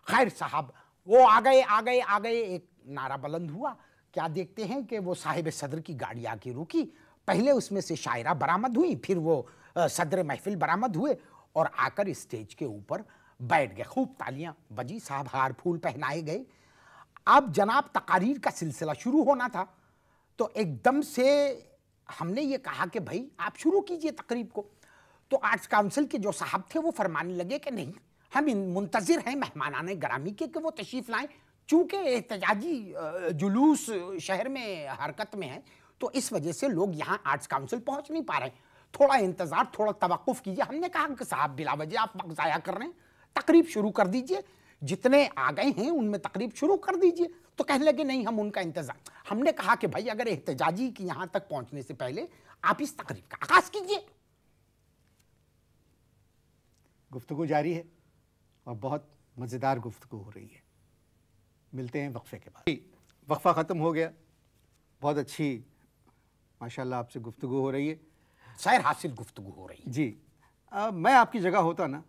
खैर साहब वो आ गए, एक नारा बुलंद हुआ। क्या देखते हैं कि वो साहिब सदर की गाड़ी आके रुकी। पहले उसमें से शायरा बरामद हुई, फिर वो सदर महफिल बरामद हुए और आकर स्टेज के ऊपर बैठ गए। खूब तालियां बजी, साहब हार फूल पहनाए गए। अब जनाब तकारीर का सिलसिला शुरू होना था, तो एकदम से हमने ये कहा कि भाई आप शुरू कीजिए तकरीब को। तो आर्ट्स काउंसिल के जो साहब थे वो फरमाने लगे कि नहीं, हम मुंतजिर हैं मेहमानाने ग्रामी के कि वो तशरीफ़ लाएं। चूँकि एहतजाजी जुलूस शहर में हरकत में है, तो इस वजह से लोग यहाँ आर्ट्स काउंसिल पहुँच नहीं पा रहे हैं। थोड़ा इंतज़ार, थोड़ा तवक्कुफ़ कीजिए। हमने कहा कि साहब बिला वजह आप वक्त ज़ाया कर रहे हैं, तकरीब शुरू कर दीजिए। जितने आ गए हैं उनमें तकरीब शुरू कर दीजिए। तो कहने लगे नहीं, हम उनका इंतज़ार। हमने कहा कि भाई अगर एहतजाजी की यहाँ तक पहुँचने से पहले आप इस तकरीब का आगाज़ कीजिए। गुफ्तगू जारी है और बहुत मज़ेदार गुफ्तगू हो रही है। मिलते हैं वक्फे के बाद। वक्फा ख़त्म हो गया, बहुत अच्छी माशाल्लाह आपसे गुफ्तगू हो रही है, सैर हासिल गुफ्तगू हो रही है जी। मैं आपकी जगह होता ना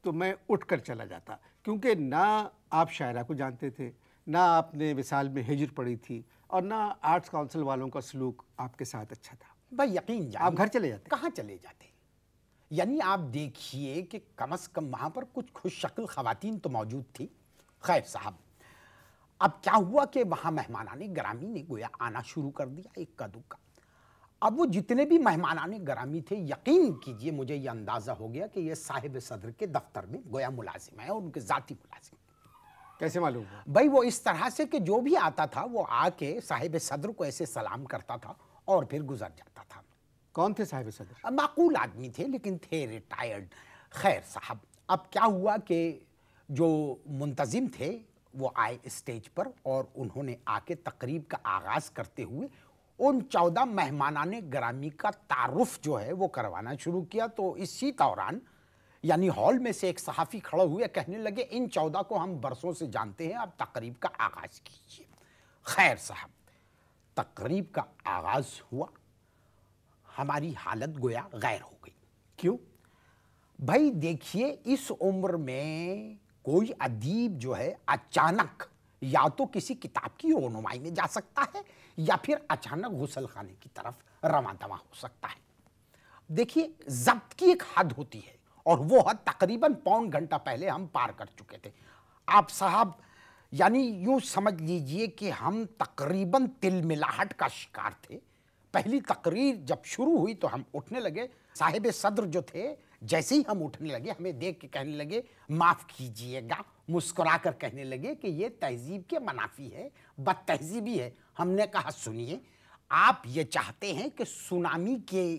तो मैं उठ कर चला जाता, क्योंकि ना आप शायरा को जानते थे, ना आपने विसाल में हिजर पढ़ी थी, और ना आर्ट्स काउंसिल वालों का सलूक आपके साथ अच्छा था। भाई यकीन जानिए, आप घर चले जाते? कहाँ चले जाते? यानी आप देखिए कि कम से कम वहाँ पर कुछ खुश शक्ल ख़वातीन तो मौजूद थी। खैर साहब, अब क्या हुआ कि वहाँ मेहमानाने ग्रामी ने गोया आना शुरू कर दिया इक्का दुक्का। अब वो जितने भी मेहमानाने ग्रामी थे, यकीन कीजिए मुझे ये अंदाज़ा हो गया कि ये साहिब सदर के दफ्तर में गोया मुलाजिम है, और उनके ज़ाती मुलाजिम। कैसे मालूम हुआ? भाई वो इस तरह से कि जो भी आता था वो आके साहिब सदर को ऐसे सलाम करता था और फिर गुजर जाता था। कौन थे साहिब सदर? माकूल आदमी थे, लेकिन थे रिटायर्ड। खैर साहब, अब क्या हुआ कि जो मुंतजिम थे वो आए स्टेज पर, और उन्होंने आके तकरीब का आगाज़ करते हुए उन 14 मेहमानाने ग्रामी का तारुफ जो है वो करवाना शुरू किया। तो इसी दौरान यानी हॉल में से एक सहाफ़ी खड़े हुए, कहने लगे इन 14 को हम बरसों से जानते हैं, अब तकरीब का आगाज़ कीजिए। खैर साहब, तकरीब का आगाज़ हुआ। हमारी हालत गोया गैर हो गई। क्यों? भाई देखिए, इस उम्र में कोई अदीब जो है अचानक या तो किसी किताब की रोनुमाई में जा सकता है, या फिर अचानक गुसल खाने की तरफ रवां दवा हो सकता है। देखिए, ज़ब्त की एक हद होती है, और वो हद तकरीबन पौन घंटा पहले हम पार कर चुके थे। आप साहब यानी यूँ समझ लीजिए कि हम तकरीबन तिलमिलाहट का शिकार थे। पहली तकरीर जब शुरू हुई तो हम उठने लगे। साहिब सदर जो थे, जैसे ही हम उठने लगे हमें देख के कहने लगे माफ़ कीजिएगा, मुस्कुरा कर कहने लगे कि ये तहजीब के मनाफी है, बदतहजीबी है। हमने कहा सुनिए, आप ये चाहते हैं कि सुनामी के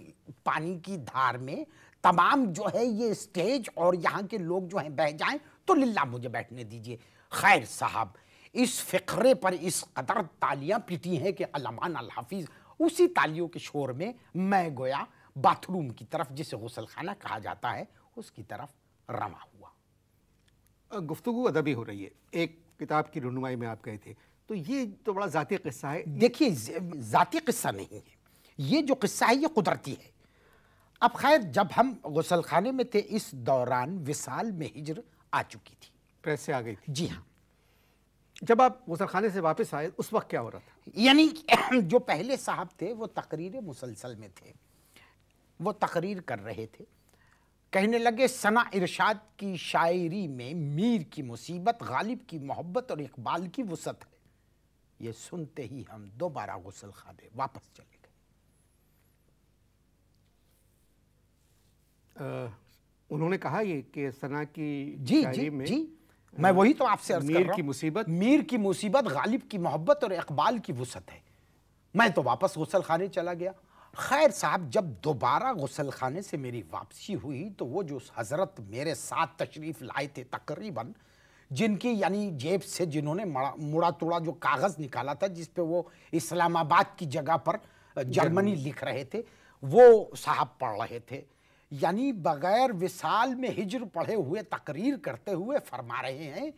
पानी की धार में तमाम जो है ये स्टेज और यहाँ के लोग जो हैं बह जाएं, तो लिल्ला मुझे बैठने दीजिए। खैर साहब, इस फ़िक्रे पर इस कदर तालियां पीटी हैं कि अल्लामान अल हाफिज़, उसी तालियों के शोर में मैं गोया बाथरूम की तरफ, जिसे गुसल खाना कहा जाता है, उसकी तरफ रवा हुआ। गुफ्तगू अदबी हो रही है, एक किताब की रहनुमाई में आप गए थे, तो ये तो बड़ा ज़ाती किस्सा है। देखिए, ज़ाती किस्सा नहीं है ये, जो किस्सा है ये कुदरती है। अब खैर, जब हम गुसल खाने में थे, इस दौरान विसाल में हिजर आ चुकी थी, प्रेस से आ गई थी। जी हाँ। जब आप गुसल खाने से वापस आए उस वक्त क्या हो रहा था? यानी जो पहले साहब थे वो तकरीर मुसलसल में थे, वो तकरीर कर रहे थे। कहने लगे सना इरशाद की शायरी में मीर की मुसीबत, गालिब की मोहब्बत और इकबाल की वसत है। ये सुनते ही हम दोबारा गुसल खाने वापस चले गए। उन्होंने कहा ये कि सना की शायरी में जी, मैं वही तो आपसे अर्ज कर रहा हूं। मीर की मुसीबत, गालिब की मोहब्बत और इकबाल की वसत है। मैं तो वापस गुसल खाने चला गया। खैर साहब, जब दोबारा गुसल खाने से मेरी वापसी हुई तो वो जो हज़रत मेरे साथ तशरीफ़ लाए थे तकरीबन, जिनकी यानी जेब से जिन्होंने मुड़ा तोड़ा जो कागज़ निकाला था जिस पे वो इस्लामाबाद की जगह पर जर्मनी लिख रहे थे, वो साहब पढ़ रहे थे। यानी बग़ैर विसाल में हिजर पढ़े हुए तकरीर करते हुए फरमा रहे हैं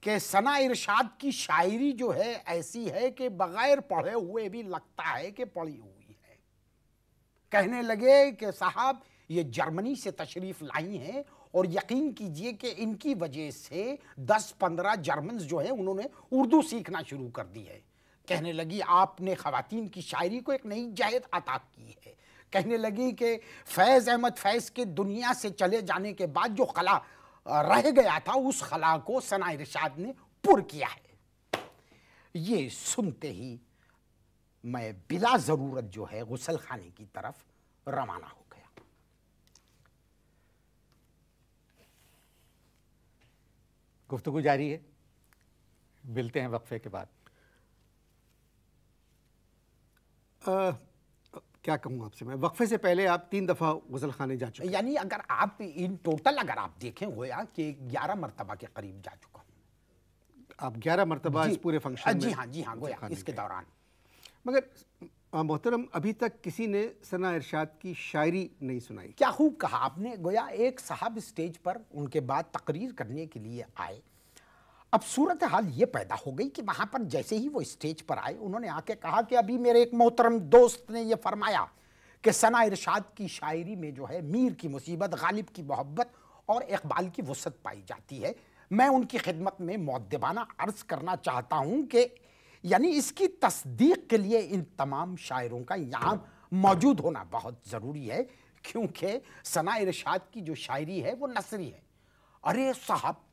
कि सना इरशाद की शायरी जो है ऐसी है कि बग़ैर पढ़े हुए भी लगता है कि पढ़ी हुई है। कहने लगे कि साहब ये जर्मनी से तशरीफ़ लाई हैं اور یقین کیجئے کہ ان کی وجہ سے 10-15 جرمنز جو ہیں انہوں نے اردو سیکھنا شروع کر دی ہے. کہنے لگی آپ نے خواتین کی شاعری کو ایک نئی جہت عطا کی ہے. کہنے لگی کہ فیض احمد فیض کے دنیا سے چلے جانے کے بعد جو خلا رہ گیا تھا اس خلا کو ثنا ارشاد نے پر کیا ہے. یہ سنتے ہی میں بلا ضرورت جو ہے غسل خانے کی طرف روانہ ہو گیا. گفتگو جاری ہے، ملتے ہیں وقفے کے بعد. کیا کہوں آپ سے میں، وقفے سے پہلے آپ 3 دفعہ غسل خانے جا چکے. یعنی اگر آپ ان ٹوٹل اگر آپ دیکھیں گویا کہ 11 مرتبہ کے قریب جا چکا ہوں. آپ 11 مرتبہ اس پورے فنکشن میں؟ جی ہاں گویا اس کے دوران. مگر محترم ابھی تک کسی نے ثنا ارشاد کی شاعری نہیں سنائی. کیا خوب کہا آپ نے. گویا ایک صاحب اسٹیج پر ان کے بعد تقریر کرنے کے لیے آئے. اب صورتحال یہ پیدا ہو گئی کہ وہاں پر جیسے ہی وہ اسٹیج پر آئے انہوں نے آ کے کہا کہ ابھی میرے ایک محترم دوست نے یہ فرمایا کہ ثنا ارشاد کی شاعری میں جو ہے میر کی مصیبت، غالب کی محبت اور اقبال کی وسعت پائی جاتی ہے. میں ان کی خدمت میں مؤدبانہ عرض کرنا چاہتا ہوں کہ یعنی اس کی تصدیق کے لیے ان تمام شاعروں کا یہاں موجود ہونا بہت ضروری ہے، کیونکہ ثنا ارشاد کی جو شاعری ہے وہ نثری ہے. ارے صاحب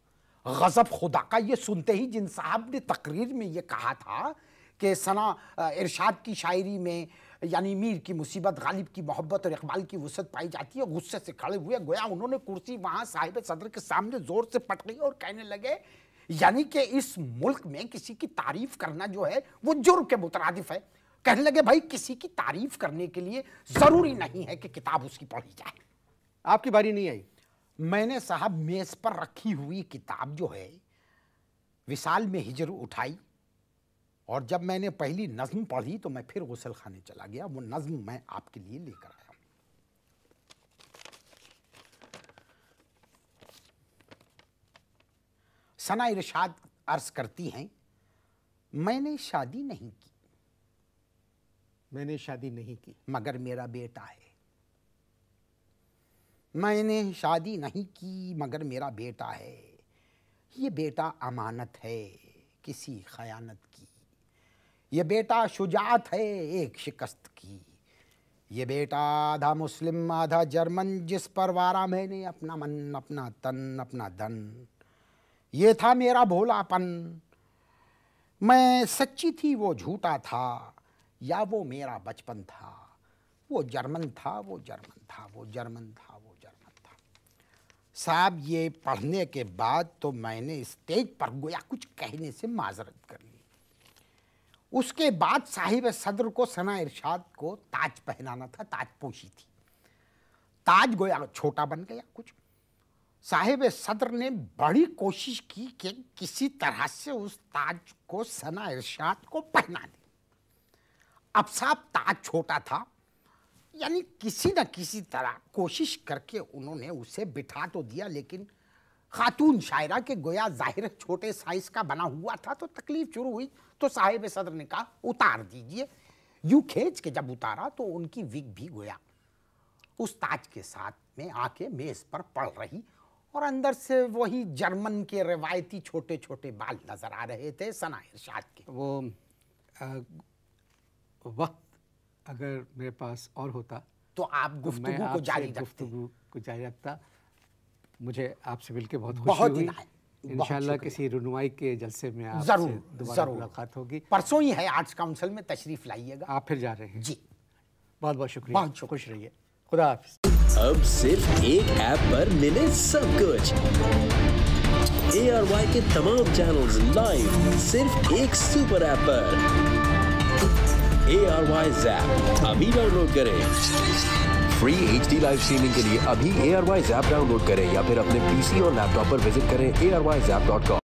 غضب خدا کا، یہ سنتے ہی جن صاحب نے تقریر میں یہ کہا تھا کہ ثنا ارشاد کی شاعری میں یعنی میر کی مصیبت، غالب کی محبت اور اقبال کی وسعت پائی جاتی ہے، غصے سے کھڑے ہوئے. گویا انہوں نے کرسی وہاں صاحب صدر کے سامنے زور سے پٹکی اور کہنے لگے یعنی کہ اس ملک میں کسی کی تعریف کرنا جو ہے وہ جرم کے مترادف ہے. کہنے لگے بھائی کسی کی تعریف کرنے کے لیے ضروری نہیں ہے کہ کتاب اس کی پڑھی جائے. آپ کی باری نہیں آئی. میں نے صاحب میز پر رکھی ہوئی کتاب جو ہے وصال میں ہجر اٹھائی اور جب میں نے پہلی نظم پڑھی تو میں پھر غسل خانے چلا گیا. وہ نظم میں آپ کے لیے لے کر آیا ہوں. ثنا ارشاد عرض کرتی ہیں میں نے شادی نہیں کی، میں نے شادی نہیں کی مگر میرا بیٹا ہے. میں نے شادی نہیں کی مگر میرا بیٹا ہے. یہ بیٹا امانت ہے کسی خیانت کی. یہ بیٹا شجاعت ہے ایک شکست کی. یہ بیٹا آدھا مسلم آدھا جرمن، جس پر وارا میں نے اپنا من اپنا تن اپنا دن. یہ تھا میرا بھولا پن، میں سچی تھی وہ جھوٹا تھا، یا وہ میرا بچپن تھا. وہ جرمن تھا وہ جرمن تھا وہ جرمن تھا وہ جرمن تھا. صاحب یہ پڑھنے کے بعد تو میں نے اسٹیج پر گویا کچھ کہنے سے معذرت کر لی. اس کے بعد صاحب صدر کو ثنا ارشاد کو تاج پہنانا تھا، تاج پوشی تھی. تاج گویا چھوٹا بن گیا کچھ. صاحب صدر نے بڑی کوشش کی کہ کسی طرح سے اس تاج کو ثنا ارشاد کو پہنا دے. اب صاحب تاج چھوٹا تھا، یعنی کسی نہ کسی طرح کوشش کر کے انہوں نے اسے بٹھا تو دیا، لیکن خاتون شاعرہ کے گویا ظاہر چھوٹے سائز کا بنا ہوا تھا تو تکلیف شروع ہوئی. تو صاحب صدر نے کہا اتار دیجئے. یوں کھینچ کے جب اتارا تو ان کی وگ بھی گویا اس تاج کے ساتھ میں آ کے میز پر پڑ رہی اور اندر سے وہی جرمن کے روایتی چھوٹے چھوٹے بال نظر آ رہے تھے ثنا ارشاد کے. وہ وقت اگر میرے پاس اور ہوتا تو آپ گفتگو کو جاری رکھتا. مجھے آپ سے مل کے بہت خوشی ہوئی. انشاءاللہ کسی رونمائی کے جلسے میں آپ سے دوبارہ ملاقات ہوگی. پرسوں ہی ہے آرٹس کاؤنسل میں، تشریف لائیے گا. آپ پھر جا رہے ہیں؟ جی بہت بہت شکریہ. بہت شکریہ. خوش رہیے. خدا حافظ. اب صرف ایک ایپ پر ملے سب کچھ. ARY کے تمام چینلز لائیو صرف ایک سپر ایپ پر. ARY Zap ابھی ڈاؤن لوڈ کریں. فری HD لائیو اسٹریمنگ کے لیے ابھی ARY Zap ڈاؤن لوڈ کریں یا پھر اپنے PC اور لیپ ٹاپ پر وزٹ کریں ARYZap.com.